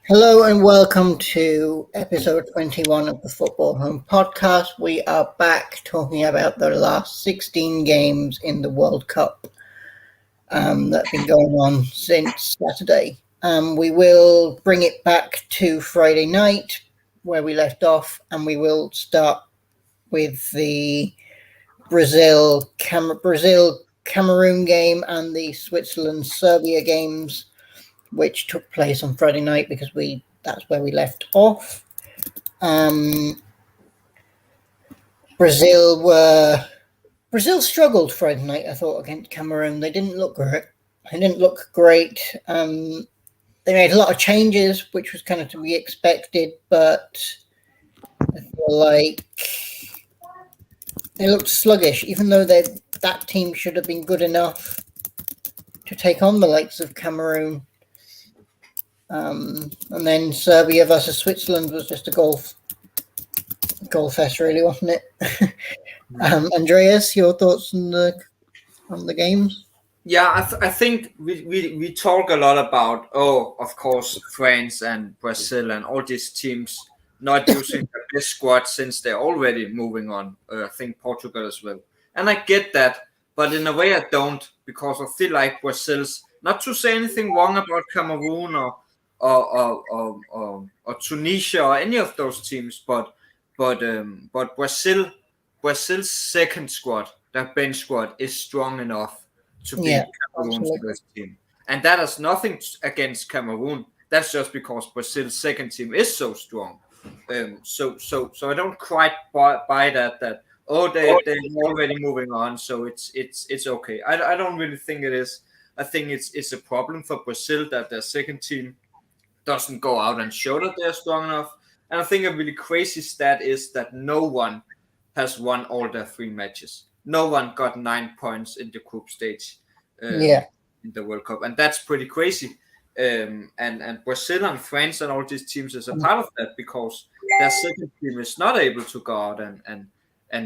Hello and welcome to episode 21 of the Football Home Podcast. We are back talking about the last 16 games in the World Cup that have been going on since Saturday. We will bring it back to Friday night where we left off, and we will start with the Brazil-Cameroon game and the Switzerland-Serbia games, which took place on Friday night because that's where we left off. Brazil struggled Friday night, I thought, against Cameroon. They didn't look great. They made a lot of changes, which was kind of to be expected, but I feel like they looked sluggish, even though that team should have been good enough to take on the likes of Cameroon. And then Serbia versus Switzerland was just a goal fest, really, wasn't it? Andreas, your thoughts on the games? Yeah, I think we talk a lot about, of course, France and Brazil and all these teams not using their best squad since they're already moving on. I think Portugal as well. And I get that, but in a way I don't, because I feel like Brazil's, not to say anything wrong about Cameroon or Tunisia or any of those teams, but Brazil's second squad, their bench squad, is strong enough to beat Cameroon's first team. And that has nothing against Cameroon. That's just because Brazil's second team is so strong. So I don't quite buy that they're already moving on, so it's okay. I don't really think it is. I think it's a problem for Brazil that their second team doesn't go out and show that they're strong enough. And I think a really crazy stat is that no one has won all their 3 matches. No one got 9 points in the group stage in the World Cup, and that's pretty crazy. And Brazil and France and all these teams is a part of that, because their second team is not able to go out and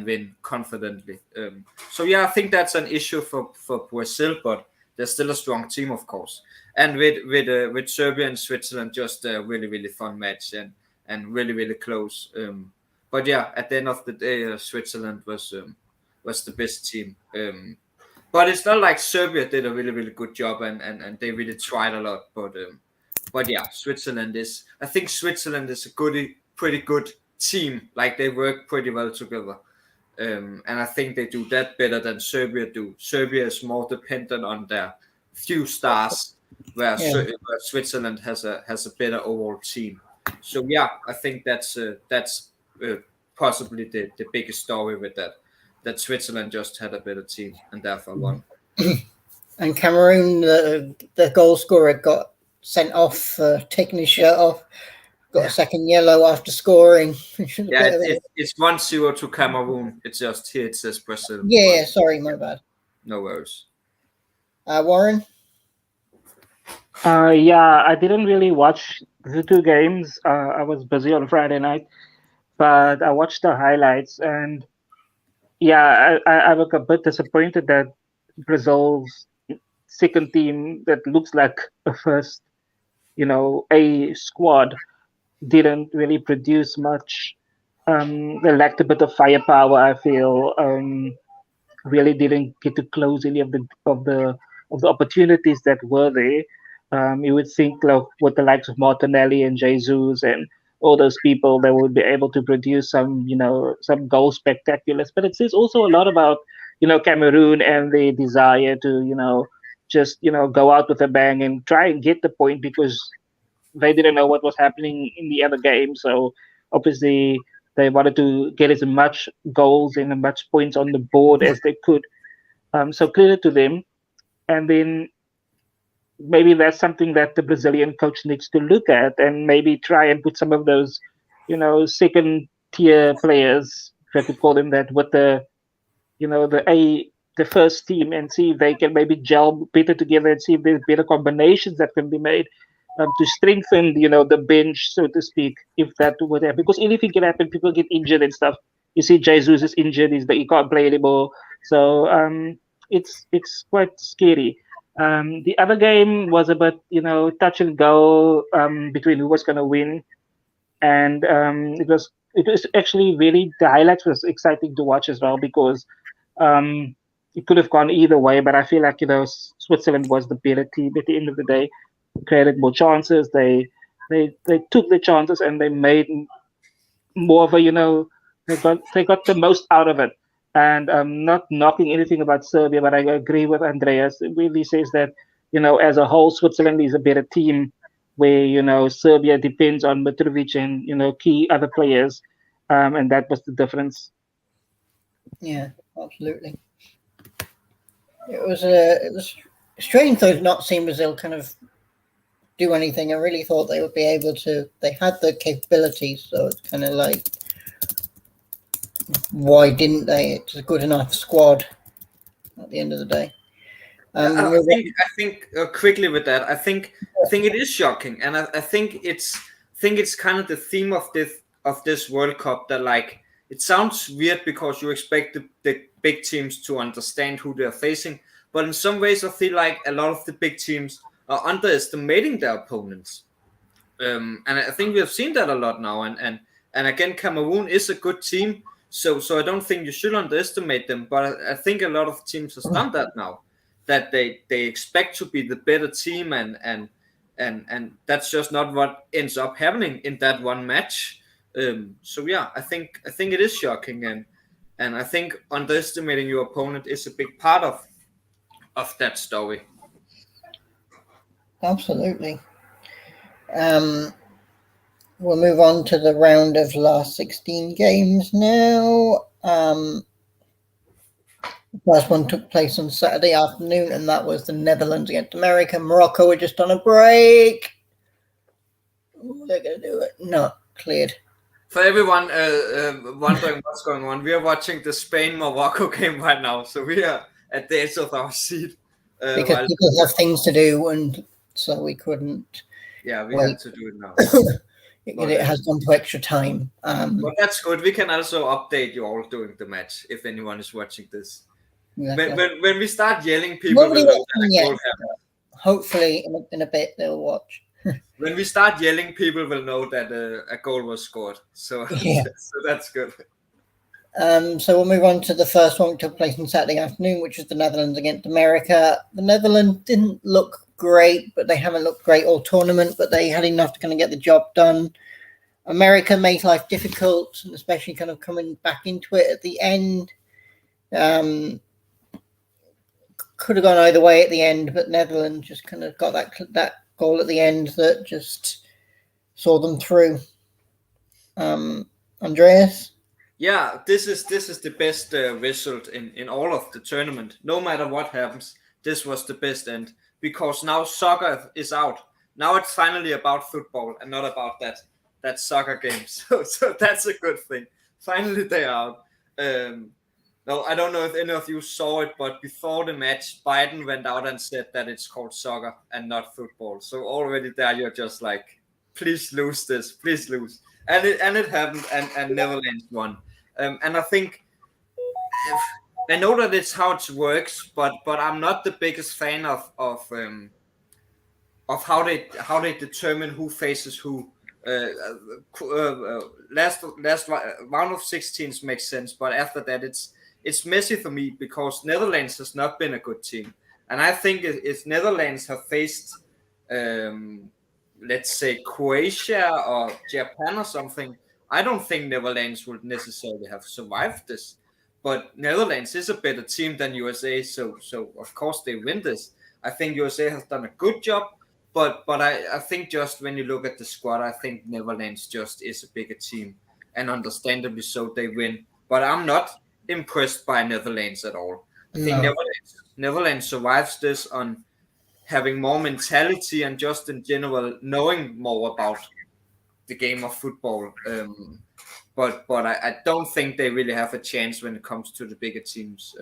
win confidently. So yeah, I think that's an issue for Brazil, but they're still a strong team, of course. And with Serbia and Switzerland, just a really, really fun match and really, really close. But yeah, at the end of the day, Switzerland was the best team. But it's not like Serbia did a really, really good job and they really tried a lot. But yeah, I think Switzerland is a pretty good team. Like, they work pretty well together. And I think they do that better than Serbia do. Serbia is more dependent on their few stars, where Switzerland has a better overall team. So yeah, I think that's possibly the biggest story with that Switzerland just had a better team and therefore won. And Cameroon, the goal scorer, got sent off, taking his shirt off, got a second yellow after scoring. It's 1-0 to Cameroon. It's just here it says Brazil. Yeah, sorry, my bad. No worries. Warren? I didn't really watch the 2 games. I was busy on Friday night, but I watched the highlights, and I was a bit disappointed that Brazil's second team, that looks like a first, A squad, didn't really produce much. They lacked a bit of firepower, I feel. Really didn't get to close any of the opportunities that were there. You would think, like, with the likes of Martinelli and Jesus and all those people, they would be able to produce some goal spectaculars. But it says also a lot about, Cameroon and the desire to, just, go out with a bang and try and get the point, because they didn't know what was happening in the other game. So obviously they wanted to get as much goals and as much points on the board as they could. So credit to them. And then maybe that's something that the Brazilian coach needs to look at, and maybe try and put some of those, second tier players, if I could call them that, with the first team, and see if they can maybe gel better together and see if there's better combinations that can be made to strengthen, the bench, so to speak, if that would happen. Because anything can happen. People get injured and stuff. You see, Jesus is injured. He can't play anymore. So it's quite scary. The other game was a bit, touch and go between who was going to win, and it was actually really, the highlights was exciting to watch as well, because um, it could have gone either way. But I feel like Switzerland was the better team at the end of the day. Created more chances. They took the chances and they made more of a, they got the most out of it. And not knocking anything about Serbia, but I agree with Andreas. It really says that, as a whole, Switzerland is a better team, where, Serbia depends on Mitrovic and, key other players. And that was the difference. Yeah, absolutely. It was strange though to not see Brazil kind of do anything. I really thought they would be able to. They had the capabilities, so it's kind of like, why didn't they? It's a good enough squad at the end of the day. I think quickly with that, I think it is shocking, and I think it's kind of the theme of this World Cup, that like, it sounds weird because you expect the big teams to understand who they're facing, but in some ways I feel like a lot of the big teams are underestimating their opponents, and I think we have seen that a lot now. And again, Cameroon is a good team, so I don't think you should underestimate them. But I think a lot of teams have done that now, that they expect to be the better team, and that's just not what ends up happening in that one match. So yeah, I think it is shocking, and I think underestimating your opponent is a big part of that story. Absolutely. We'll move on to the round of last 16 games now. The first one took place on Saturday afternoon, and that was the Netherlands against America. Morocco were just on a break. They're going to do it. No, cleared. For everyone wondering what's going on, we are watching the Spain-Morocco game right now, so we are at the edge of our seat. Because people have things to do, and so we couldn't. Yeah, we have to do it now. It has gone to extra time. But that's good. We can also update you all during the match if anyone is watching this. Exactly. When we start yelling, people will know that a goal happened. Hopefully, in a bit, they'll watch. When we start yelling, people will know that a goal was scored. So, yeah. So that's good. So we'll move on to the first one, which took place on Saturday afternoon, which was the Netherlands against America. The Netherlands didn't look great, but they haven't looked great all tournament, but they had enough to kind of get the job done. America made life difficult, and especially kind of coming back into it at the end. Could have gone either way at the end, but Netherlands just kind of got that goal at the end that just saw them through. Andreas? Yeah, this is the best result in all of the tournament. No matter what happens, this was the best end, because now soccer is out. Now it's finally about football and not about that soccer game. So that's a good thing. Finally they are out. No, I don't know if any of you saw it, but before the match, Biden went out and said that it's called soccer and not football. So already there, you're just like, please lose this, please lose. And it happened, and Netherlands won. And I think, I know that it's how it works, but I'm not the biggest fan of how they determine who faces who. Last round of 16s makes sense, but after that it's messy for me, because Netherlands has not been a good team, and I think if Netherlands have faced let's say Croatia or Japan or something, I don't think Netherlands would necessarily have survived this. But Netherlands is a better team than USA, so of course they win this. I think USA has done a good job, but I think just when you look at the squad, I think Netherlands just is a bigger team, and understandably so they win. But I'm not impressed by Netherlands at all. I think Netherlands survives this on having more mentality and just in general knowing more about the game of football. But I don't think they really have a chance when it comes to the bigger teams.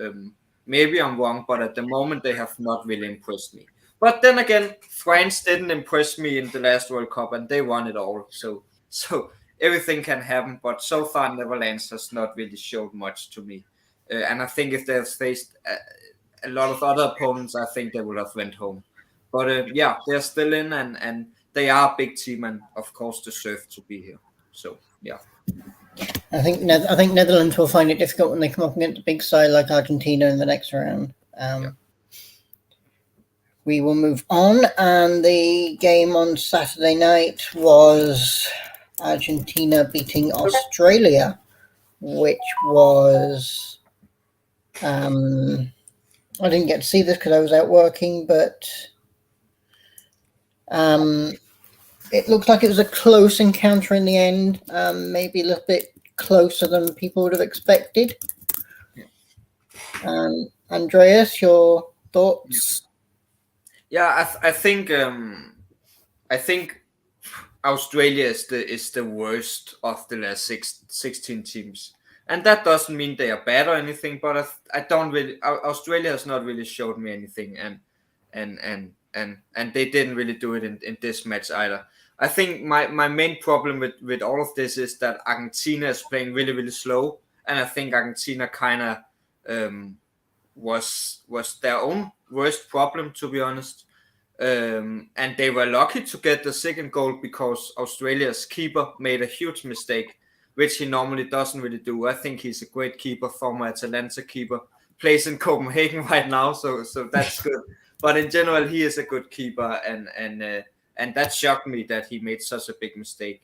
Maybe I'm wrong, but at the moment they have not really impressed me. But then again, France didn't impress me in the last World Cup, and they won it all. So everything can happen. But so far, Netherlands has not really showed much to me. And I think if they have faced a lot of other opponents, I think they would have went home. But yeah, they're still in, and they are a big team, and of course deserve to be here. So yeah. I think Netherlands will find it difficult when they come up against a big side like Argentina in the next round. We will move on, and the game on Saturday night was Argentina beating Australia, which was I didn't get to see this because I was out working, but it looked like it was a close encounter in the end, maybe a little bit closer than people would have expected. Andreas, your thoughts? Yeah, I think Australia is the worst of the last 16 teams, and that doesn't mean they are bad or anything. But I don't really. Australia has not really showed me anything, and they didn't really do it in this match either. I think my main problem with all of this is that Argentina is playing really, really slow, and I think Argentina kind of was their own worst problem, to be honest. And they were lucky to get the second goal because Australia's keeper made a huge mistake, which he normally doesn't really do. I think he's a great keeper, former Atalanta keeper, plays in Copenhagen right now, so that's good. But in general, he is a good keeper, and that shocked me that he made such a big mistake.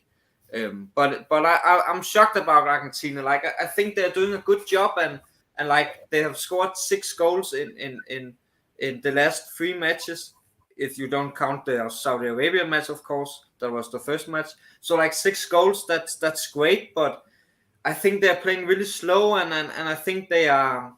But I'm shocked about Argentina. Like I think they're doing a good job, and like they have scored 6 goals in the last 3 matches. If you don't count the Saudi Arabia match, of course, that was the first match. So like 6 goals, that's great. But I think they're playing really slow, and I think they are.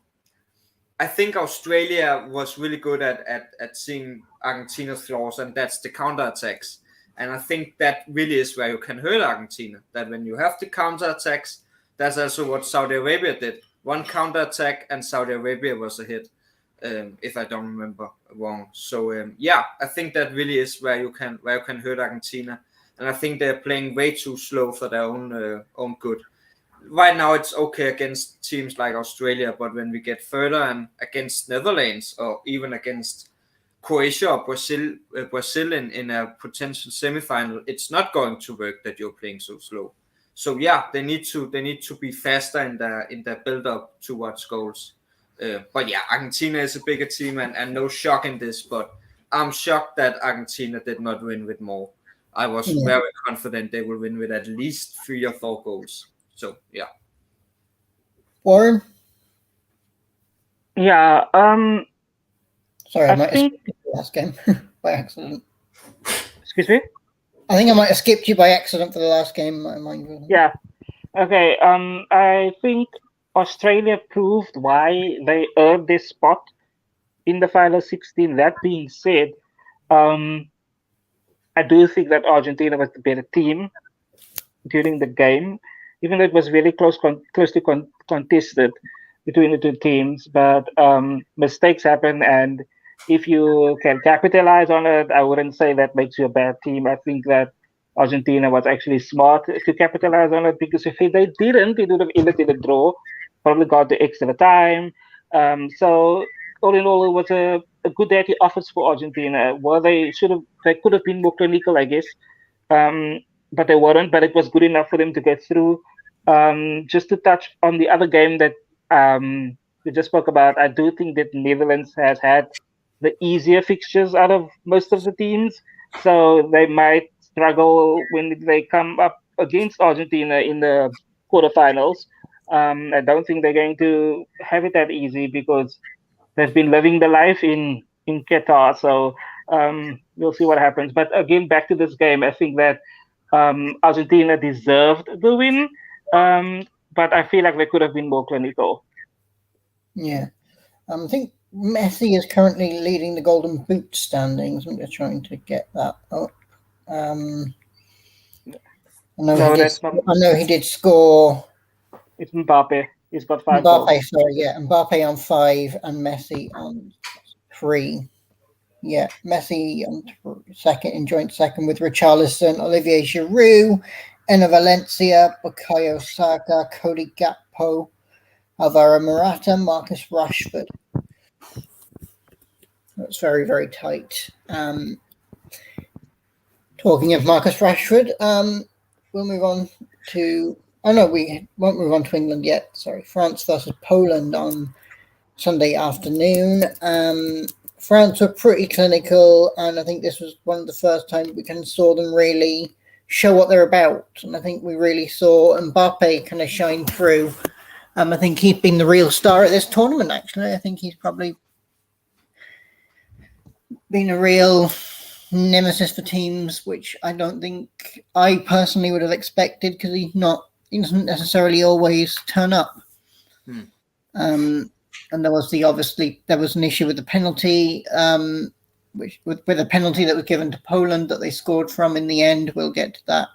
I think Australia was really good at seeing Argentina's flaws, and that's the counterattacks. And I think that really is where you can hurt Argentina. That when you have the counterattacks, that's also what Saudi Arabia did. One counterattack, and Saudi Arabia was a hit. If I don't remember wrong. So yeah, I think that really is where you can hurt Argentina, and I think they're playing way too slow for their own good. Right now it's okay against teams like Australia, but when we get further and against Netherlands or even against Croatia or Brazil in a potential semifinal, it's not going to work that you're playing so slow. So yeah, they need to be faster in their build up towards goals. But yeah, Argentina is a bigger team, and no shock in this, but I'm shocked that Argentina did not win with more. I was very confident they will win with at least 3 or 4 goals. So yeah. Warren? Yeah. Sorry, I might have skipped the last game by accident. Excuse me? I think I might have skipped you by accident for the last game. Yeah. Okay. I think Australia proved why they earned this spot in the final 16. That being said, I do think that Argentina was the better team during the game, even though it was very closely contested between the 2 teams. But mistakes happen, and if you can capitalize on it, I wouldn't say that makes you a bad team. I think that Argentina was actually smart to capitalize on it, because if they didn't, it would have ended in a draw, probably got the extra time. So all in all, it was a good day at the office for Argentina. Well, they could have been more clinical, I guess, but they weren't. But it was good enough for them to get through. Just to touch on the other game that we just spoke about, I do think that Netherlands has had the easier fixtures out of most of the teams, so they might struggle when they come up against Argentina in the quarterfinals. I don't think they're going to have it that easy, because they've been living the life in Qatar. So we'll see what happens. But again, back to this game, I think that Argentina deserved the win, but I feel like they could have been more clinical. Yeah. I think Messi is currently leading the Golden Boot standings. I'm just trying to get that up. I know he did score. It's Mbappe. He's got 5 goals. Mbappe, sorry, yeah. Mbappe on 5 and Messi on 3. Yeah, Messi on joint second with Richarlison, Olivier Giroud, Enner Valencia, Bukayo Saka, Cody Gakpo, Alvaro Morata, Marcus Rashford. It's very, very tight. Talking of Marcus Rashford, we'll move on to... Oh, no, we won't move on to England yet. Sorry. France versus Poland on Sunday afternoon. France were pretty clinical, and I think this was one of the first times we kind of saw them really show what they're about. And I think we really saw Mbappe kind of shine through. I think he's been the real star at this tournament, actually. I think he's probably been a real nemesis for teams, which I don't think I personally would have expected, because he doesn't necessarily always turn up. And there was an issue with the penalty, which with a penalty that was given to Poland that they scored from in the end. We'll get to that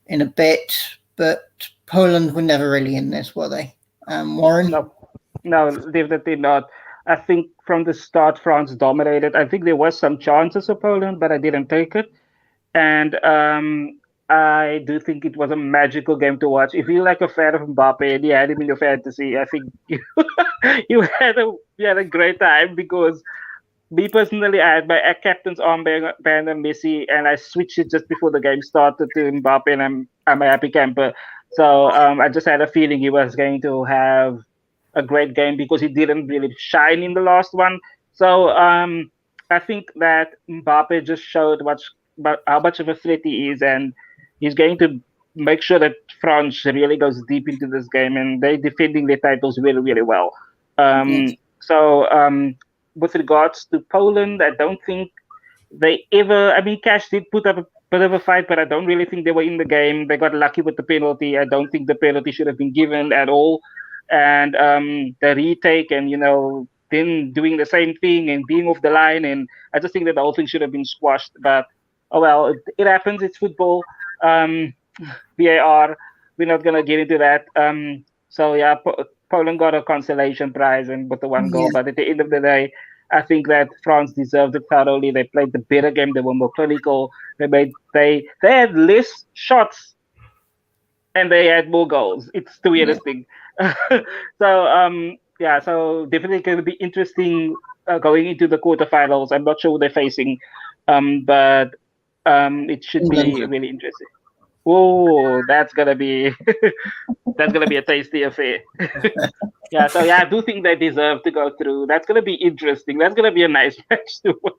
in a bit, but Poland were never really in this, were they? Warren? No, definitely not. I think from the start, France dominated. I think there was some chances for Poland, but I didn't take it. And I do think it was a magical game to watch. If you're like a fan of Mbappe and you had him in your fantasy, I think you had a great time, because me personally, I had my captain's armband on Messi, and I switched it just before the game started to Mbappe, and I'm a happy camper. So I just had a feeling he was going to have a great game, because he didn't really shine in the last one. So I think that Mbappe just showed how much of a threat he is, and he's going to make sure that France really goes deep into this game, and they're defending their titles really, really well. So with regards to Poland, I don't think they ever... I mean, Cash did put up a bit of a fight, but I don't really think they were in the game. They got lucky with the penalty. I don't think the penalty should have been given at all. And the retake and, then doing the same thing and being off the line. And I just think that the whole thing should have been squashed. But, oh well, it happens. It's football. VAR, we're not going to get into that. So, yeah, Poland got a consolation prize and with the one goal. But at the end of the day, I think that France deserved it thoroughly. They played the better game. They were more clinical. They had less shots and they had more goals. It's the weirdest thing. So definitely going to be interesting going into the quarterfinals. I'm not sure who they're facing, but it should be really interesting. Oh, that's gonna be a tasty affair. I do think they deserve to go through. That's gonna be interesting. That's gonna be a nice match to watch.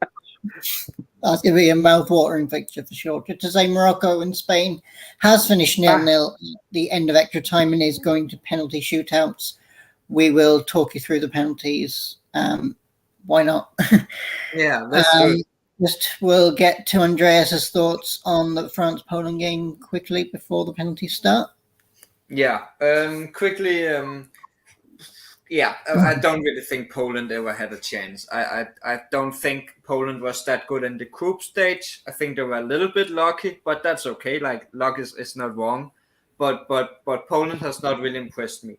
That's going to be a mouth-watering picture for sure. Just to say, Morocco and Spain has finished 0-0 at the end of extra time and is going to penalty shootouts. We will talk you through the penalties. Why not? Yeah, that's good. We'll get to Andreas's thoughts on the France-Poland game quickly before the penalties start. Yeah, quickly. I don't really think Poland ever had a chance. I don't think Poland was that good in the group stage. I think they were a little bit lucky, but that's okay. Like, luck is not wrong. But Poland has not really impressed me.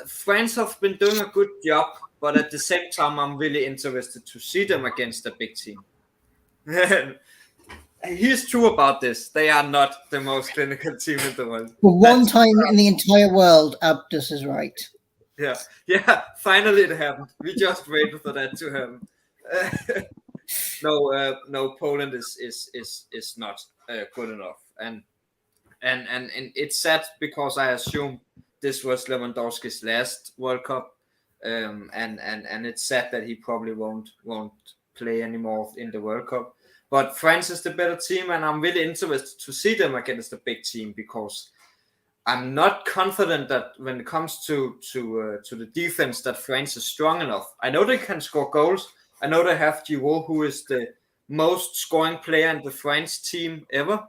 France have been doing a good job, but at the same time, I'm really interested to see them against a big team. He's true about this. They are not the most clinical team in the world. For one time in the entire world, Abdus is right. Yeah. Finally, it happened. We just waited for that to happen. No. Poland is not good enough, and it's sad because I assume this was Lewandowski's last World Cup, and it's sad that he probably won't play anymore in the World Cup. But France is the better team, and I'm really interested to see them against a big team, because I'm not confident that when it comes to the defense that France is strong enough. I know they can score goals. I know they have Giroud, who is the most scoring player in the France team ever.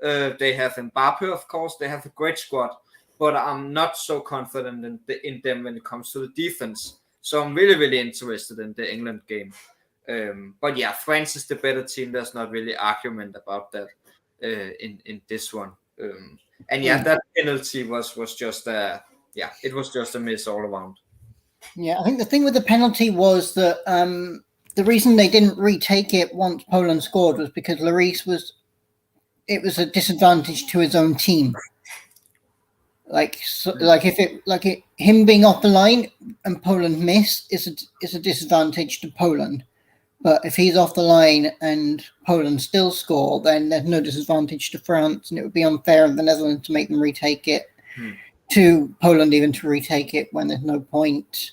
They have Mbappe, of course. They have a great squad, but I'm not so confident in them when it comes to the defense. So I'm really, really interested in the England game. But yeah, France is the better team. There's not really argument about that in this one. That penalty was just it was just a miss all around. Yeah, I think the thing with the penalty was that the reason they didn't retake it once Poland scored was because Lloris was a disadvantage to his own team. Like him being off the line and Poland miss is a disadvantage to Poland. But if he's off the line and Poland still score, then there's no disadvantage to France, and it would be unfair of the Netherlands to make them retake it, to Poland even to retake it when there's no point.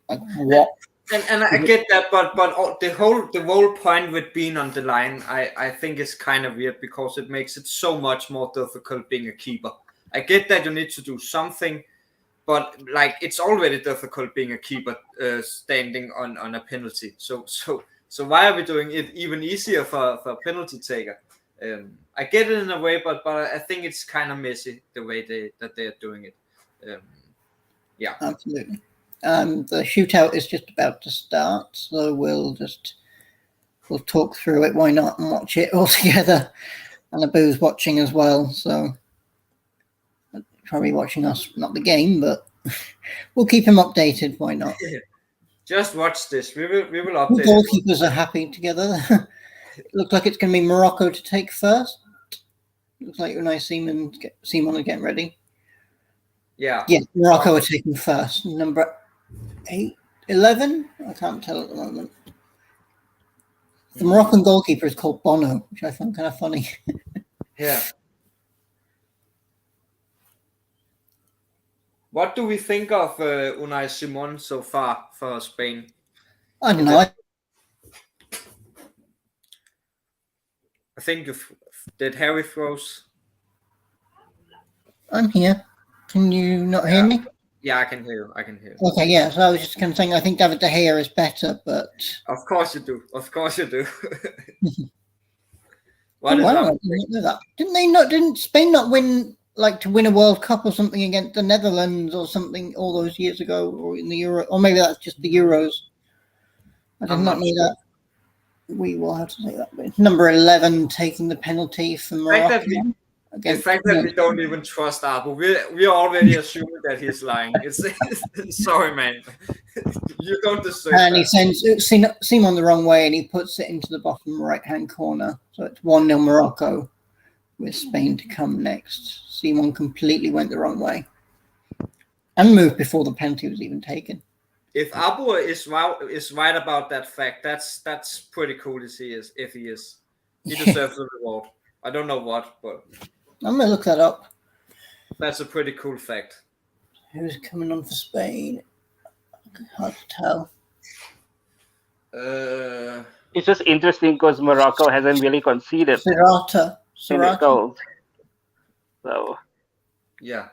Like what? And I get that, but the whole point with being on the line, I think is kind of weird because it makes it so much more difficult being a keeper. I get that you need to do something, but like it's already difficult being a keeper standing on a penalty. So why are we doing it even easier for a penalty taker? I get it in a way, but I think it's kind of messy the way they're doing it. Yeah, absolutely. The shootout is just about to start, so we'll talk through it. Why not, and watch it all together? And Abu's watching as well, so probably watching us, not the game, but we'll keep him updated. Why not? Just watch this. We will update. The goalkeepers are happy together. It looks like it's going to be Morocco to take first. Looks like Unai Simon are getting ready. Yeah. Yeah, Morocco are taking first. Number 11? I can't tell at the moment. The Moroccan goalkeeper is called Bono, which I find kind of funny. Yeah. What do we think of Unai Simon so far for Spain? I don't know. I think did Harry froze? I'm here. Can you not hear me? Yeah, I can hear you. Okay, yeah. So I was just kind of saying I think David De Gea is better, but of course you do. What is that? I didn't know that. Didn't Spain not win to win a World Cup or something against the Netherlands or something all those years ago, or in the Euro, or maybe that's just the Euros. I did not know that. We will have to say that. But number 11 taking the penalty for Morocco. The fact that we don't even trust Abu, we're already assuming that he's lying. Sorry, man. You don't deserve and that. He sends Simon the wrong way, and he puts it into the bottom right-hand corner. So it's 1-0 Morocco, with Spain to come next. Simon completely went the wrong way and moved before the penalty was even taken. If Abu is right about that fact, that's pretty cool if he is. He deserves the reward. I don't know what, but I'm gonna look that up. That's a pretty cool fact. Who's coming on for Spain? Hard to tell. It's just interesting because Morocco hasn't really conceded Serrata. Goals. So yeah,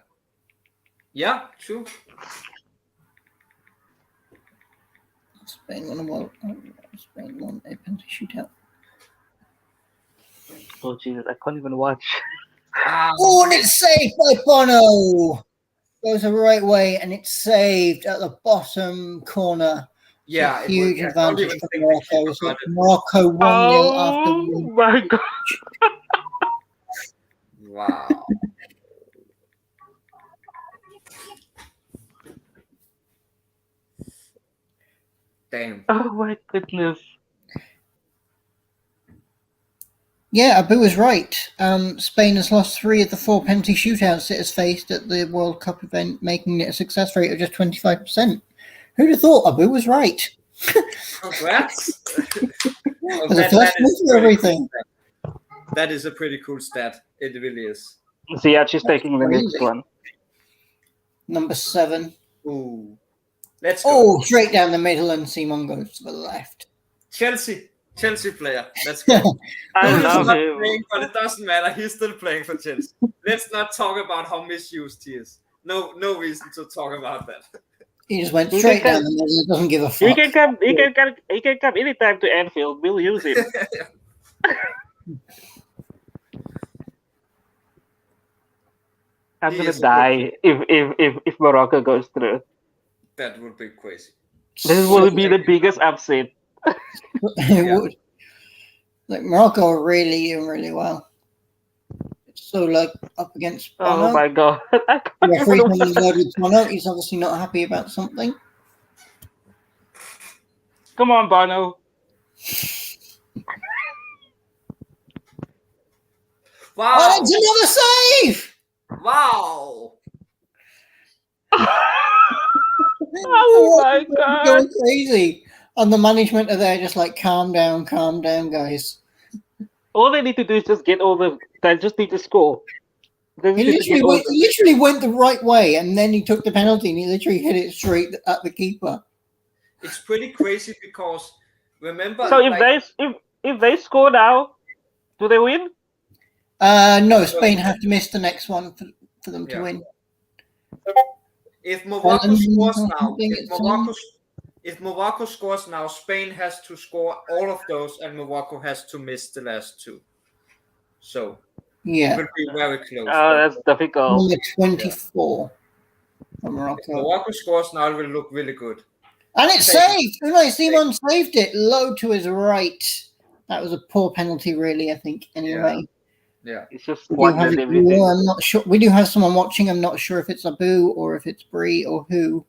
true. Spain won a penalty shootout. Oh Jesus, I can't even watch. Oh, and it's saved by Bono. Goes the right way, and it's saved at the bottom corner. Yeah, huge advantage for Morocco. So Morocco 1-0 after. Oh my God! Wow. Damn. Oh my goodness. Yeah, Abu was right. Spain has lost 3 of the 4 penalty shootouts it has faced at the World Cup event, making it a success rate of just 25%. Who'd have thought Abu was right? Congrats. Everything. That is a pretty cool stat. It really is. Ziyech is taking the next one. Number 7. Ooh. Let's go. Oh, straight down the middle, and Simon goes to the left. Chelsea player. Let's go. I love him. Playing, but it doesn't matter. He's still playing for Chelsea. Let's not talk about how misused he is. No reason to talk about that. He just went straight down the middle. He doesn't give a fuck. He can come anytime to Anfield. We'll use him. I'm gonna die if Morocco goes through. That would be crazy. This will be the biggest upset. It would. Like Morocco are really doing really well. So up against Bono. Oh my God! Bono. He's obviously not happy about something. Come on, Bono. Wow! Oh, that's another save! Wow. Oh my god! Going crazy. And the management are there just like, calm down, guys. All they need to do is just get over. They just need to score. They He just need to get over. literally went the right way, and then he took the penalty, and he literally hit it straight at the keeper. It's pretty crazy because remember. So if they score now, do they win? No, Spain have to miss the next one for them to win. If Morocco scores now, Holland, if Morocco scores now, Spain has to score all of those, and Morocco has to miss the last two. So yeah, it will be very close. Oh, that's difficult. number 24 for Morocco. If Morocco scores now, it will look really good. And it's saved. Unai Simon saved it low to his right. That was a poor penalty, really, I think, anyway. Yeah. It's just I'm not sure. We do have someone watching. I'm not sure if it's Abu or if it's Brie or who.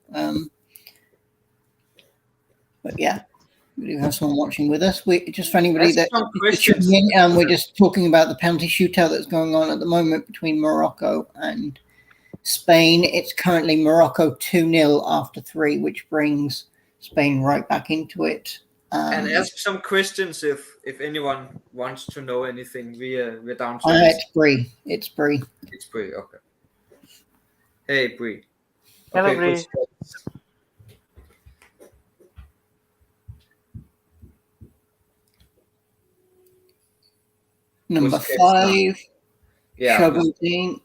But yeah, we do have someone watching with us. We just for anybody that we're just talking about the penalty shootout that's going on at the moment between Morocco and Spain. It's currently Morocco 2-0 after 3, which brings Spain right back into it. And ask some questions if anyone wants to know anything. We're downstairs. It's Brie. It's Brie. It's Brie. Okay. Hey, Brie. Hello, Okay, Brie. Number 5. Yeah. Choupo-Moting.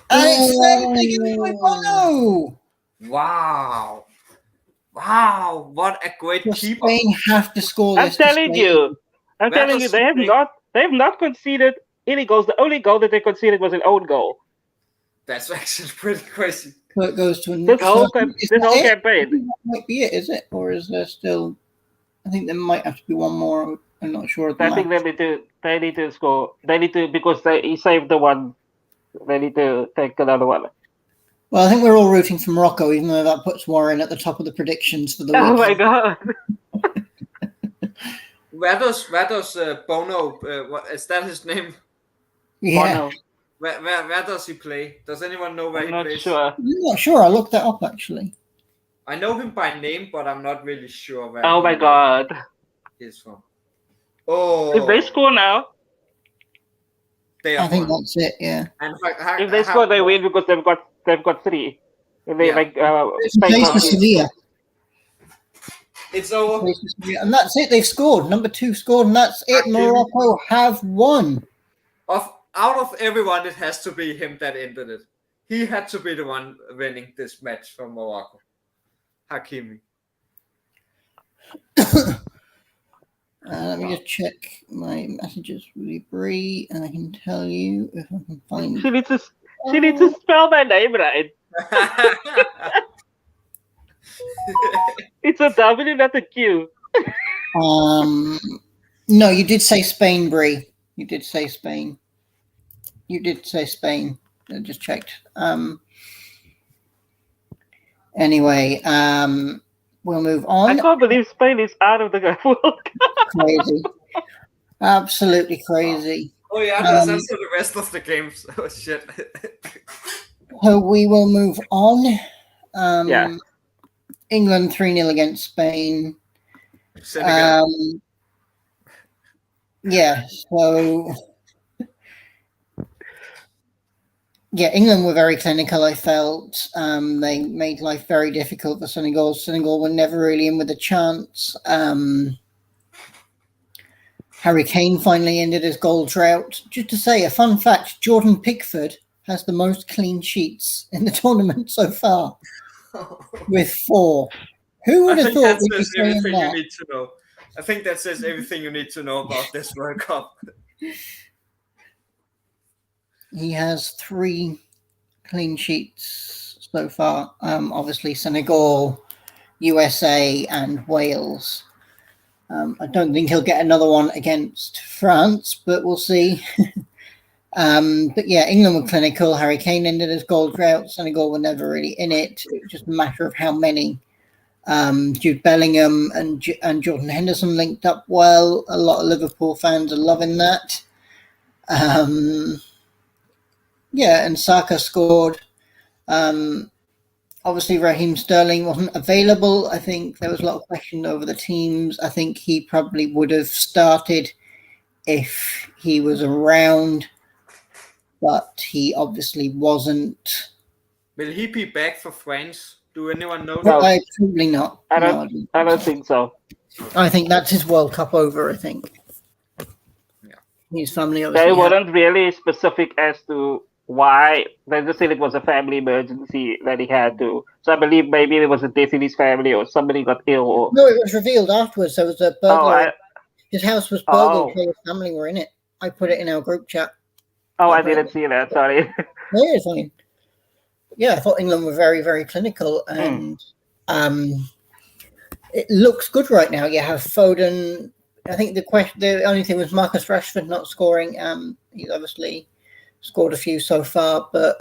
And it's Bono. Wow. Wow, what a great keeper. Spain have to score this. I'm telling you, they have not conceded any goals. The only goal that they conceded was an own goal. That's actually pretty crazy. So it goes to this whole campaign. That might be it, is it? Or is there still? I think there might have to be one more. I'm not sure. I think they need to score. They need to, because he saved the one. They need to take another one. Well, I think we're all rooting for Morocco, even though that puts Warren at the top of the predictions for the week. Oh my god! Where does Bono? What is that his name? Yeah. Bono. Where does he play? Does anyone know where he plays? Sure. I'm not sure. I looked that up actually. I know him by name, but I'm not really sure where. Oh my god! He's from. Oh. If they score now, I think that's it. Yeah. And if they score, they win because they've got 3. If they Sevilla. It's over. And that's it. They've scored. Number 2 scored, and that's it. Morocco have won. Out of everyone, it has to be him that ended it. He had to be the one winning this match for Morocco. Hakimi. Let me just check my messages with Brie, and I can tell you if I can find. She needs to spell my name right. It's a W, not a Q. No, you did say Spain, Brie. You did say Spain. I just checked. Anyway, we'll move on. I can't believe Spain is out of the World Cup. Crazy. Absolutely crazy. Oh yeah, that's also the rest of the games. Oh shit. So we will move on. Yeah. England 3-0 against Spain. Senegal. Yeah, so yeah, England were very clinical, I felt. They made life very difficult for Senegal. Senegal were never really in with a chance. Harry Kane finally ended his goal drought. Just to say, a fun fact, Jordan Pickford has the most clean sheets in the tournament so far, with 4. Who would have thought we'd be saying that? You need to know. I think that says everything you need to know about this World Cup. He has 3 clean sheets so far. Obviously, Senegal, USA, and Wales. I don't think he'll get another one against France, but we'll see. But yeah, England were clinical. Harry Kane ended his goal drought. Senegal were never really in it. It was just a matter of how many. Jude Bellingham and Jordan Henderson linked up well. A lot of Liverpool fans are loving that. Yeah, and Saka scored. Obviously, Raheem Sterling wasn't available. I think there was a lot of question over the teams. I think he probably would have started if he was around, but he obviously wasn't. Will he be back for France? Do anyone know No. that? Probably not. I No, don't think so. I think that's his World Cup over. I think. Yeah. His family They obviously. weren't really specific as to why. They just said it was a family emergency that he had to. So I believe maybe there was a death in his family or somebody got ill. Or No, it was revealed afterwards. There was a burglary. His house was burgled. His family were in it. I put it in our group chat. I didn't see that. Sorry. No, it's fine. Yeah, I thought England were very, very clinical, and it looks good right now. You have Foden. I think the only thing was Marcus Rashford not scoring. He's obviously scored a few so far, but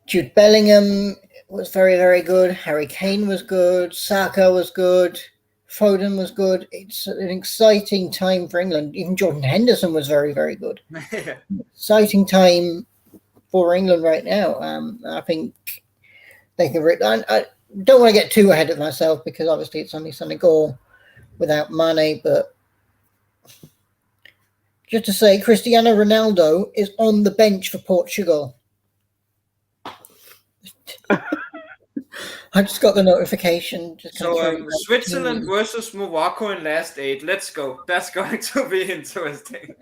Jude Bellingham was very, very good. Harry Kane was good. Saka was good. Foden was good. It's an exciting time for England. Even Jordan Henderson was very, very good. Exciting time for England right now. I think they can. I don't want to get too ahead of myself because obviously it's only Senegal without Mane, but just to say, Cristiano Ronaldo is on the bench for Portugal. I just got the notification. So Switzerland versus Morocco in last 8. Let's go. That's going to be interesting.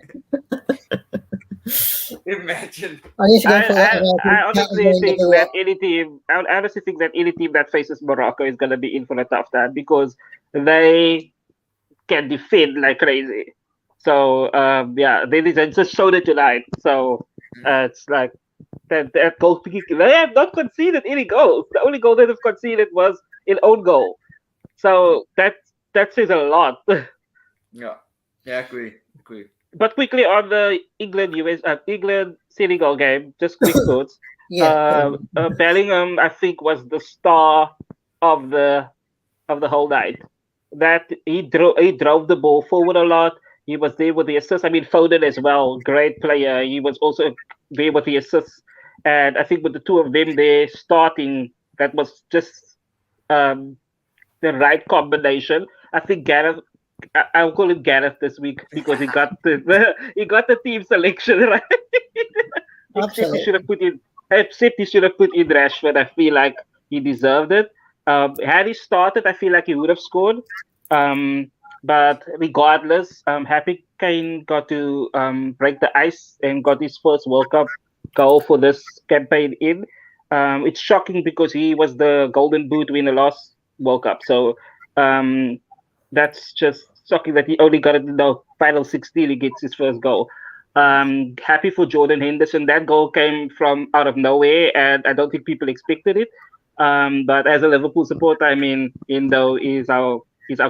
Imagine. I honestly think that any team. I honestly think that any team that faces Morocco is going to be in for a tough time because they can defend like crazy. So they just showed it tonight. So it's like that goal. They have not conceded any goals. The only goal they have conceded was an own goal. So that says a lot. Yeah, agree. But quickly on the England Senegal game, just quick thoughts. Bellingham, I think, was the star of the whole night. That he drove the ball forward a lot. He was there with the assists. I mean, Foden as well, great player. He was also there with the assists. And I think with the two of them there starting, that was just the right combination. I think Gareth. I'll call it Gareth this week because he got the team selection right. Except he should have put in Rashford. I feel like he deserved it. Had he started, I feel like he would have scored. But regardless, Happy Kane got to break the ice and got his first World Cup goal for this campaign in. It's shocking because he was the Golden Boot winner last World Cup. So that's just shocking that he only got it in the final 16. He gets his first goal. Happy for Jordan Henderson. That goal came from out of nowhere, and I don't think people expected it. But as a Liverpool supporter, I mean, Indo is our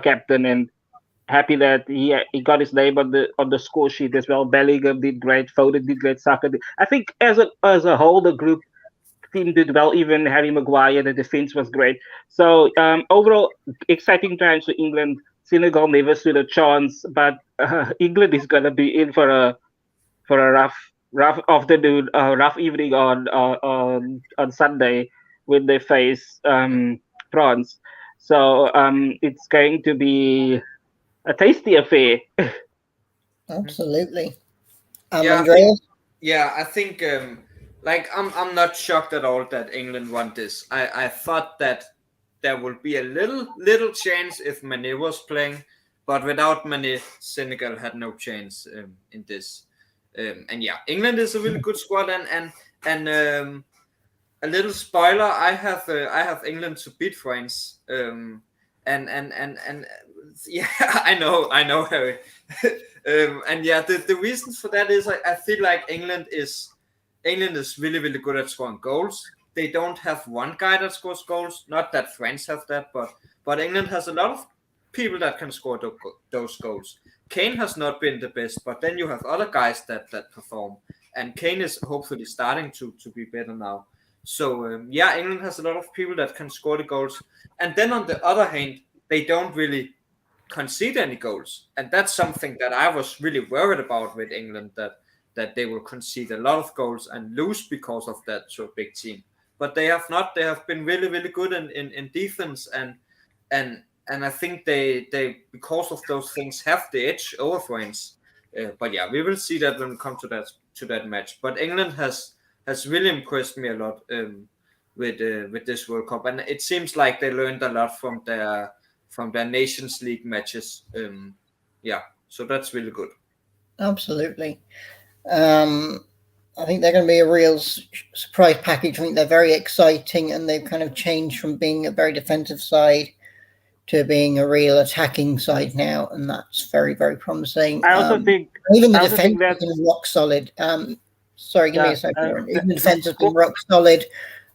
captain, and happy that he got his name on the score sheet as well. Bellingham did great. Foden did great. Saka did. I think as a whole, the group team did well. Even Harry Maguire, the defense was great. So overall, exciting times for England. Senegal never stood a chance, but England is gonna be in for a rough afternoon, rough evening on Sunday when they face France. So it's going to be a tasty affair. Absolutely. Andreas? I think I'm not shocked at all that England won this. I thought that there would be a little chance if Mane was playing, but without Mane, Senegal had no chance in this. England is a really good squad, and a little spoiler: I have England to beat France. I know, Harry. The reasons for that is I feel like England is really, really good at scoring goals. They don't have one guy that scores goals. Not that France have that, but England has a lot of people that can score those goals. Kane has not been the best, but then you have other guys that perform, and Kane is hopefully starting to be better now. So England has a lot of people that can score the goals, and then on the other hand, they don't really concede any goals, and that's something that I was really worried about with England, that that they will concede a lot of goals and lose because of that to a big team. But they have not. They have been really, really good in defense, and I think they because of those things have the edge over France. But yeah, we will see that when we come to that match. But England has really impressed me a lot with this World Cup, and it seems like they learned a lot from their Nations League matches. So that's really good. Absolutely. I think they're going to be a real surprise package. I think they're very exciting, and they've kind of changed from being a very defensive side to being a real attacking side now, and that's very, very promising. I also think even the defense has been rock solid. Sorry, give me a second. Even the defense has been rock solid.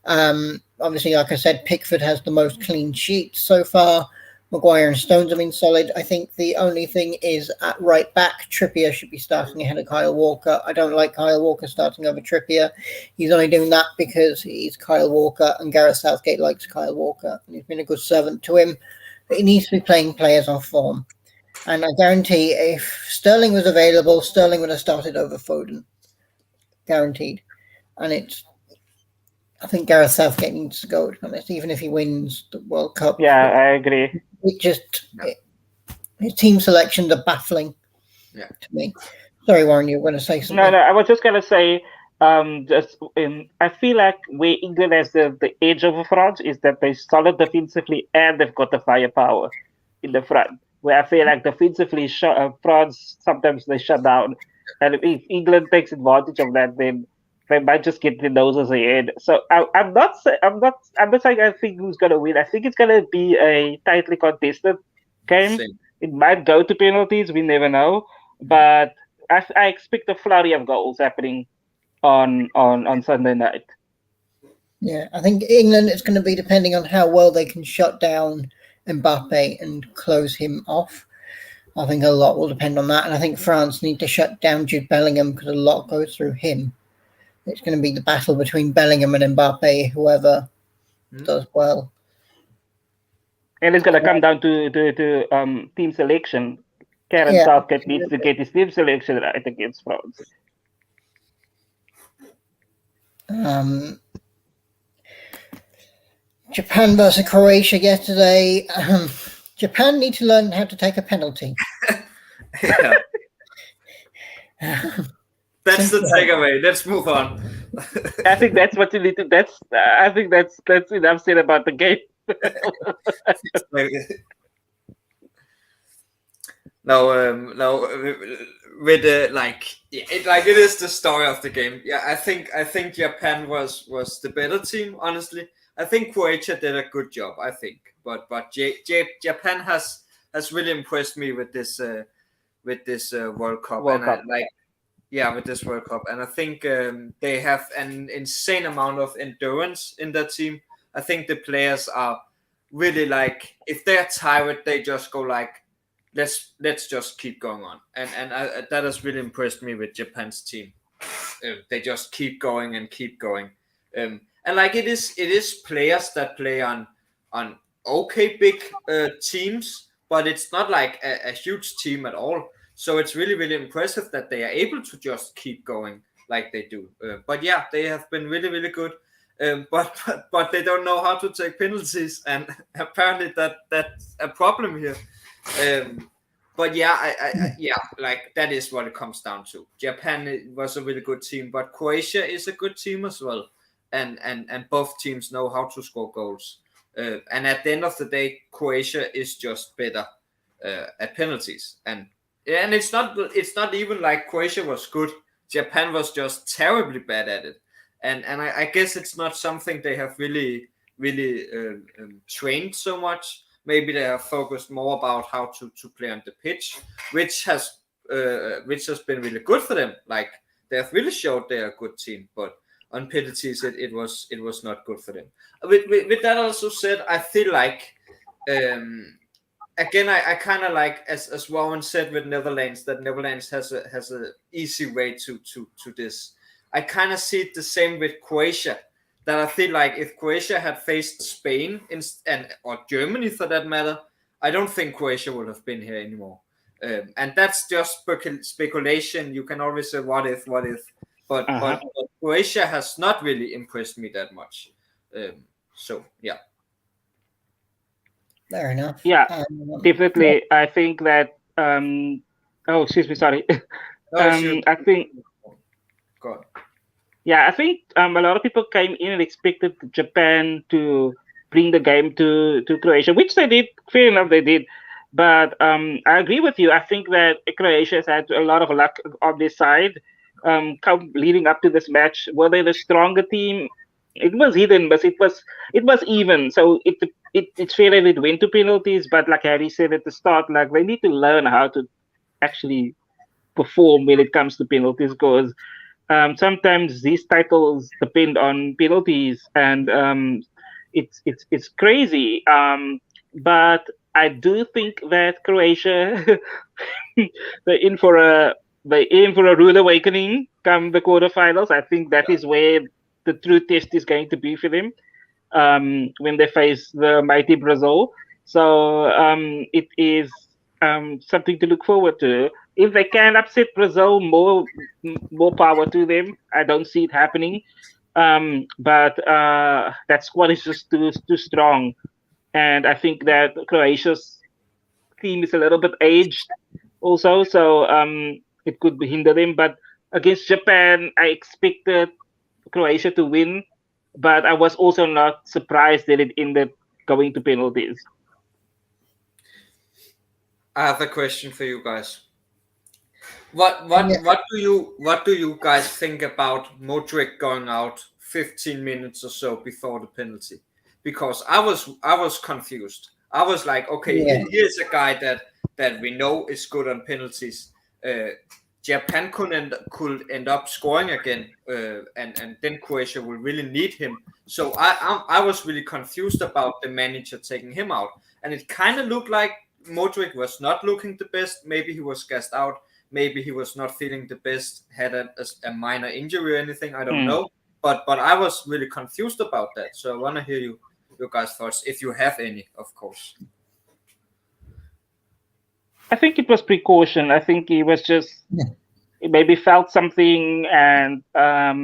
Obviously, like I said, Pickford has the most clean sheets so far. Maguire and Stones have been solid. I think the only thing is at right back, Trippier should be starting ahead of Kyle Walker. I don't like Kyle Walker starting over Trippier. He's only doing that because he's Kyle Walker, and Gareth Southgate likes Kyle Walker, and he's been a good servant to him. But he needs to be playing players on form. And I guarantee if Sterling was available, Sterling would have started over Foden. Guaranteed. And I think Gareth Southgate needs to go, to be honest, even if he wins the World Cup. Yeah, I agree. His team selections are baffling to me. Sorry, Warren, you were going to say something. No, I was just going to say, I feel like where England has the edge over France is that they're solid defensively and they've got the firepower in the front. Where I feel like defensively, France, sometimes they shut down. And if England takes advantage of that, then they might just get the noses ahead. So I'm not saying I think who's going to win. I think it's going to be a tightly contested game. Same. It might go to penalties. We never know. But I expect a flurry of goals happening on Sunday night. Yeah, I think England is going to be depending on how well they can shut down Mbappe and close him off. I think a lot will depend on that. And I think France need to shut down Jude Bellingham because a lot goes through him. It's going to be the battle between Bellingham and Mbappe, whoever does well. And it's going to come down to team selection. Karen Southgate needs to get his team selection right against France. Japan versus Croatia yesterday. Japan need to learn how to take a penalty. That's the takeaway. Let's move on. I think that's what you need to. I think that's enough said about the game. No, with it is the story of the game. Yeah, I think Japan was the better team. Honestly, I think Croatia did a good job. I think, but Japan has really impressed me with this World Cup. With this World Cup, and I think they have an insane amount of endurance in that team. I think the players are really if they're tired, they just go let's just keep going on, and that has really impressed me with Japan's team. They just keep going and keep going, and it is players that play on okay big teams, but it's not like a huge team at all. So it's really, really impressive that they are able to just keep going like they do. But yeah, they have been really, really good. But they don't know how to take penalties, and apparently that's a problem here. But yeah, that is what it comes down to. Japan was a really good team, but Croatia is a good team as well, and both teams know how to score goals. And at the end of the day, Croatia is just better at penalties, and it's not even like Croatia was good. Japan was just terribly bad at it, and I guess it's not something they have really trained so much. Maybe they have focused more about how to play on the pitch, which has been really good for them. Like they have really showed they're a good team, but on penalties it was not good for them. With that also said, I feel like. Again, I kind of like as Warren said with Netherlands, that Netherlands has a easy way to this. I kind of see it the same with Croatia. That I feel like if Croatia had faced Spain or Germany for that matter, I don't think Croatia would have been here anymore. And that's just speculation. You can always say what if, but Croatia has not really impressed me that much. So yeah. Fair enough. Yeah, definitely. I think that. Oh, excuse me. Sorry. I think. God. Yeah, I think a lot of people came in and expected Japan to bring the game to Croatia, which they did. Fair enough, they did. But I agree with you. I think that Croatia has had a lot of luck on this side. Come leading up to this match, were they the stronger team? It was hidden, but it was even. So it's fair that it went to penalties. But like Harry said at the start, like they need to learn how to actually perform when it comes to penalties, because sometimes these titles depend on penalties, and it's crazy. But I do think that Croatia they're in for a rude awakening come the quarterfinals. I think that is where the true test is going to be for them when they face the mighty Brazil. So it is something to look forward to. If they can upset Brazil, more power to them. I don't see it happening, but that squad is just too strong, and I think that Croatia's team is a little bit aged, also, so it could hinder them. But against Japan, I expected Croatia to win, but I was also not surprised that it ended going to penalties. I have a question for you guys. What do you guys think about Modric going out 15 minutes or so before the penalty? Because I was confused. I was like, okay, here's a guy that we know is good on penalties. Japan could end up scoring again, and then Croatia will really need him. So I was really confused about the manager taking him out, and it kind of looked like Modric was not looking the best. Maybe he was gassed out. Maybe he was not feeling the best. Had a minor injury or anything. I don't know. But I was really confused about that. So I want to hear your guys' thoughts, if you have any, of course. I think it was precaution. I think he was just he maybe felt something, and out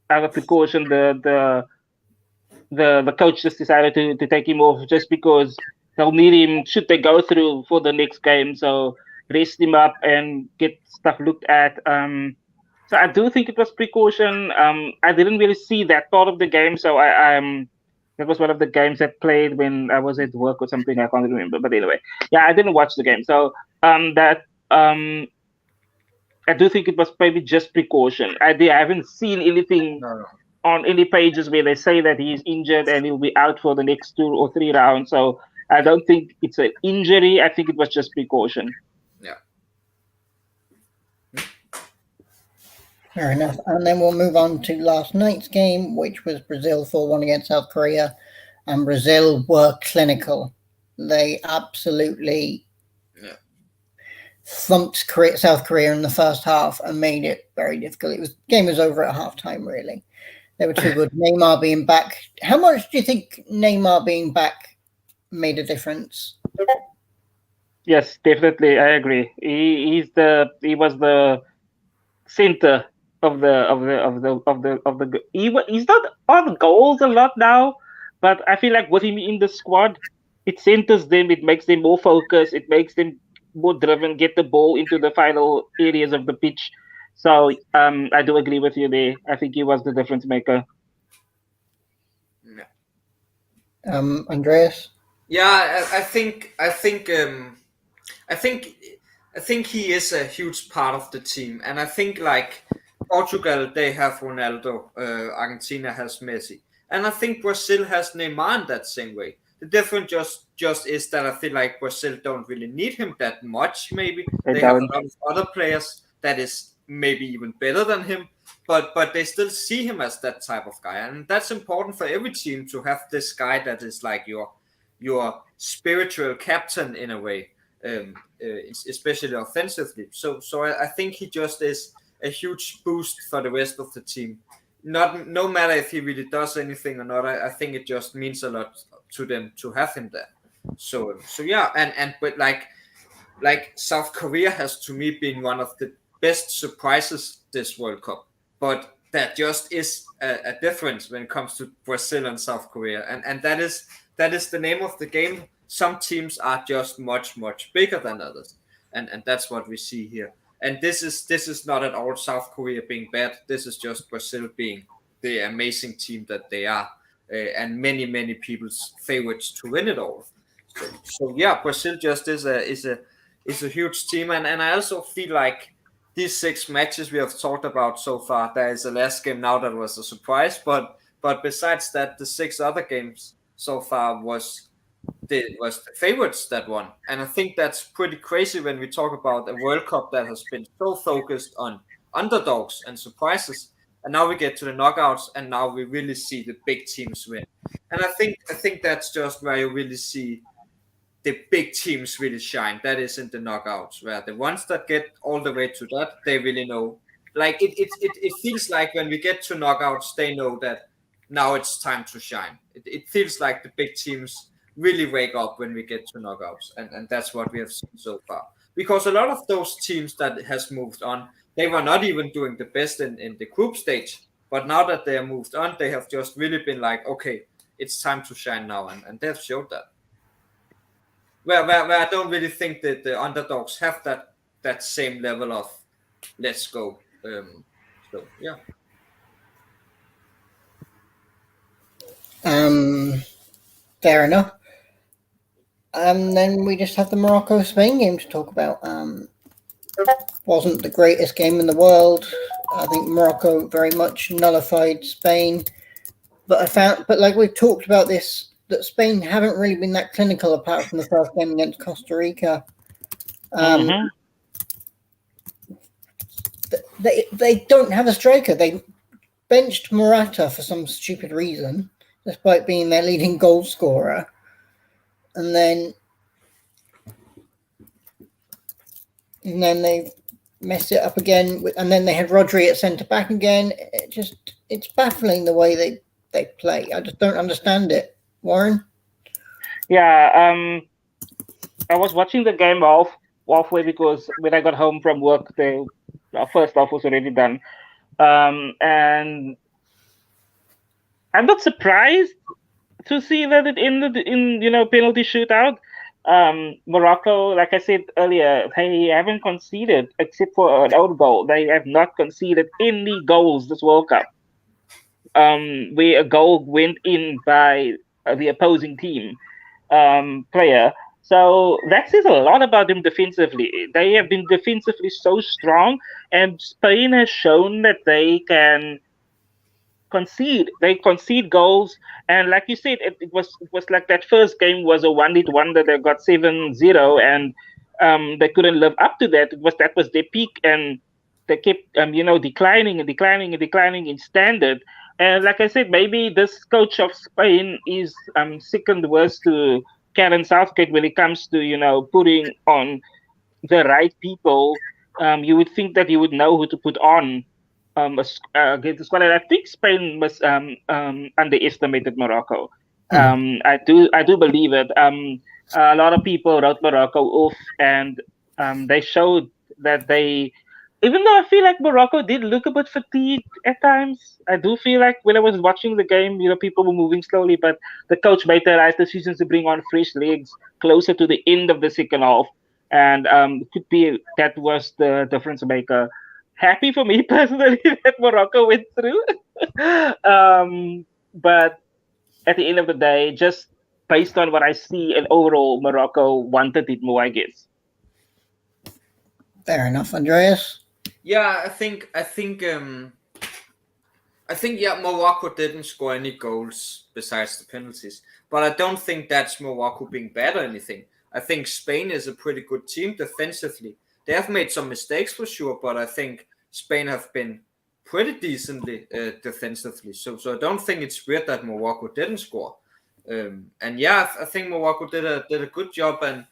of precaution, the coach just decided to take him off, just because they'll need him should they go through for the next game. So rest him up and get stuff looked at. So I do think it was precaution. I didn't really see that part of the game, so that was one of the games I played when I was at work or something. I can't remember, but anyway, yeah, I didn't watch the game. So I do think it was maybe just precaution. I haven't seen anything on any pages where they say that he's injured and he'll be out for the next 2 or 3 rounds. So I don't think it's an injury. I think it was just precaution. Yeah. Fair enough. And then we'll move on to last night's game, which was Brazil 4-1 against South Korea. And Brazil were clinical. They absolutely thumped South Korea in the first half and made it very difficult. Game was over at halftime, really. They were too good. Neymar being back. How much do you think Neymar being back made a difference? Yes, definitely. I agree. He was the center of the he's not on goals a lot now, but I feel like with him in the squad, it centers them, it makes them more focused, it makes them more driven, get the ball into the final areas of the pitch. So I do agree with you there. I think he was the difference maker. Andreas? Yeah, I think he is a huge part of the team, and I think like Portugal, they have Ronaldo, Argentina has Messi, and I think Brazil has Neymar in that same way. The difference just is that I feel like Brazil don't really need him that much. Maybe they have a lot of other players that is maybe even better than him, but they still see him as that type of guy, and that's important for every team to have this guy that is like your spiritual captain in a way, especially offensively. So I think he just is a huge boost for the rest of the team. No matter if he really does anything or not, I think it just means a lot to them to have him there. So yeah, and but like like South Korea has to me been one of the best surprises this World Cup, but that just is a difference when it comes to Brazil and South Korea, and that is the name of the game. Some teams are just much bigger than others, and that's what we see here. And this is not at all South Korea being bad. This is just Brazil being the amazing team that they are, and many people's favorites to win it all. So yeah, Brazil just is a huge team, and I also feel like these 6 matches we have talked about so far, there is a last game now that was a surprise, but besides that, the 6 other games so far was the favorites that won. And I think that's pretty crazy when we talk about a World Cup that has been so focused on underdogs and surprises, and now we get to the knockouts, and now we really see the big teams win. And I think that's just where you really see the big teams really shine. That is in the knockouts, where the ones that get all the way to that, they really know. Like it feels like when we get to knockouts, they know that now it's time to shine. It feels like the big teams really wake up when we get to knockouts, and that's what we have seen so far. Because a lot of those teams that has moved on, they were not even doing the best in the group stage. But now that they are moved on, they have just really been like, okay, it's time to shine now, and they've showed that. Where I don't really think that the underdogs have that same level of let's go. So yeah. Fair enough. Then we just have the Morocco-Spain game to talk about. Wasn't the greatest game in the world. I think Morocco very much nullified Spain. But like we've talked about this, that Spain haven't really been that clinical apart from the first game against Costa Rica. They don't have a striker. They benched Morata for some stupid reason, despite being their leading goal scorer. And then they messed it up again. And then they had Rodri at centre back again. It's baffling the way they play. I just don't understand it. Warren? Yeah, I was watching the game halfway because when I got home from work, the first half was already done. And I'm not surprised to see that it ended in penalty shootout. Morocco, like I said earlier, they haven't conceded except for an own goal. They have not conceded any goals this World Cup. Where a goal went in by the opposing team player. So that says a lot about them defensively. They have been defensively so strong, and Spain has shown that they can concede. They concede goals, and like you said, it was like that first game was a 1-1 wonder. They got 7-0, and they couldn't live up to that. That was their peak, and they kept declining in standard. And like I said, maybe this coach of Spain is second worst to Karen Southgate when it comes to putting on the right people. You would think that he would know who to put on against the squad. And I think Spain was underestimated Morocco. I do believe it. A lot of people wrote Morocco off, and they showed that they. Even though I feel like Morocco did look a bit fatigued at times, I do feel like when I was watching the game, people were moving slowly, but the coach made the right decisions to bring on fresh legs closer to the end of the second half. And could be that was the difference maker. Happy for me personally that Morocco went through. But at the end of the day, just based on what I see, and overall, Morocco wanted it more, I guess. Fair enough, Andreas. Yeah, I think Morocco didn't score any goals besides the penalties, but I don't think that's Morocco being bad or anything. I think Spain is a pretty good team defensively. They have made some mistakes for sure, but I think Spain have been pretty decently defensively. So I don't think it's weird that Morocco didn't score. And yeah, I think Morocco did a good job, and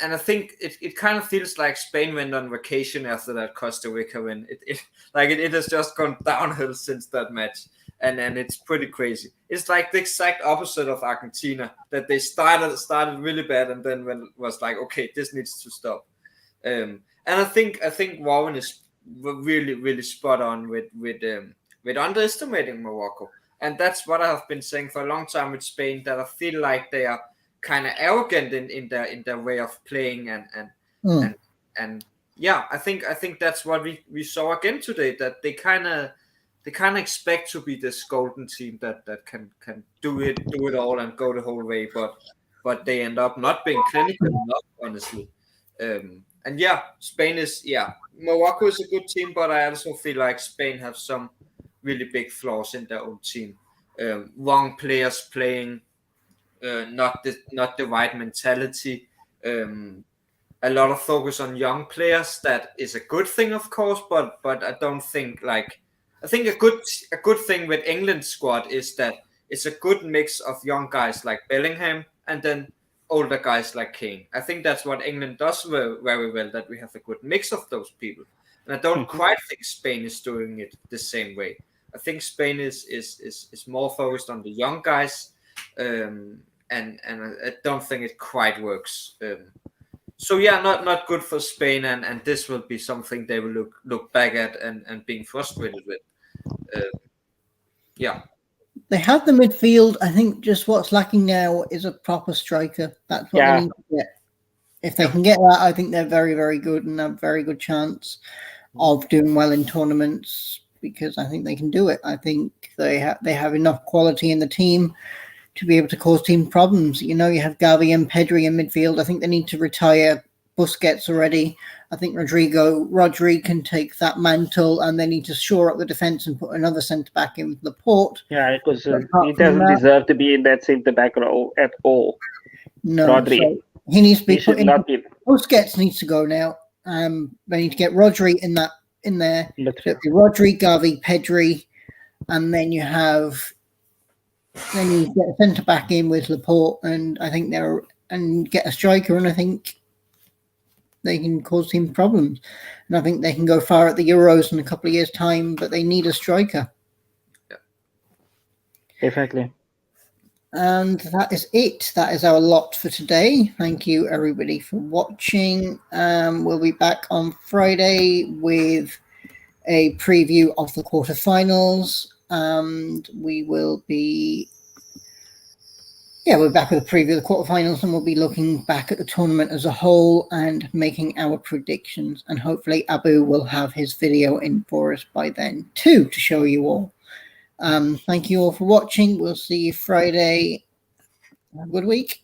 I think it kind of feels like Spain went on vacation after that Costa Rica win. It has just gone downhill since that match. and it's pretty crazy. It's like the exact opposite of Argentina, that they started really bad, and then when was like, okay, this needs to stop. And I think Warren is really spot on with underestimating Morocco, and that's what I have been saying for a long time with Spain, that I feel like they are kind of arrogant in their way of playing, and yeah, I think that's what we saw again today, that they kind of expect to be this golden team that can do it all and go the whole way, but they end up not being clinical enough, honestly. And yeah, Morocco is a good team, but I also feel like Spain have some really big flaws in their own team. Wrong players playing, not the right mentality. A lot of focus on young players. That is a good thing, of course, but I don't think like. I think a good thing with England's squad is that it's a good mix of young guys like Bellingham and then older guys like Kane. I think that's what England does very well, that we have a good mix of those people. And I don't quite think Spain is doing it the same way. I think Spain is more focused on the young guys, and I don't think it quite works. So yeah, not good for Spain, and this will be something they will look back at and being frustrated with. Yeah. They have the midfield. I think just what's lacking now is a proper striker. That's what they need to get. If they can get that, I think they're very, very good and have a very good chance of doing well in tournaments, because I think they can do it. I think they have enough quality in the team to be able to cause team problems. You know, you have Gavi and Pedri in midfield. I think they need to retire Busquets already. I think Rodri can take that mantle, and they need to shore up the defense and put another centre back in with Laporte. Yeah, because he doesn't deserve to be in that centre back role at all. No, Rodri. So he needs to be put in. Not be... Busquets needs to go now. They need to get Rodri in there. So Rodri, Gavi, Pedri, and then you get a centre back in with Laporte, and I think and get a striker, and I think they can cause team problems. And I think they can go far at the Euros in a couple of years' time, but they need a striker. Yeah. Exactly. And that is it. That is our lot for today. Thank you, everybody, for watching. We'll be back on Friday with a preview of the quarterfinals. And we will be... we're back with a preview of the quarterfinals, and we'll be looking back at the tournament as a whole and making our predictions. And hopefully Abu will have his video in for us by then too, to show you all. Thank you all for watching. We'll see you Friday. Have a good week.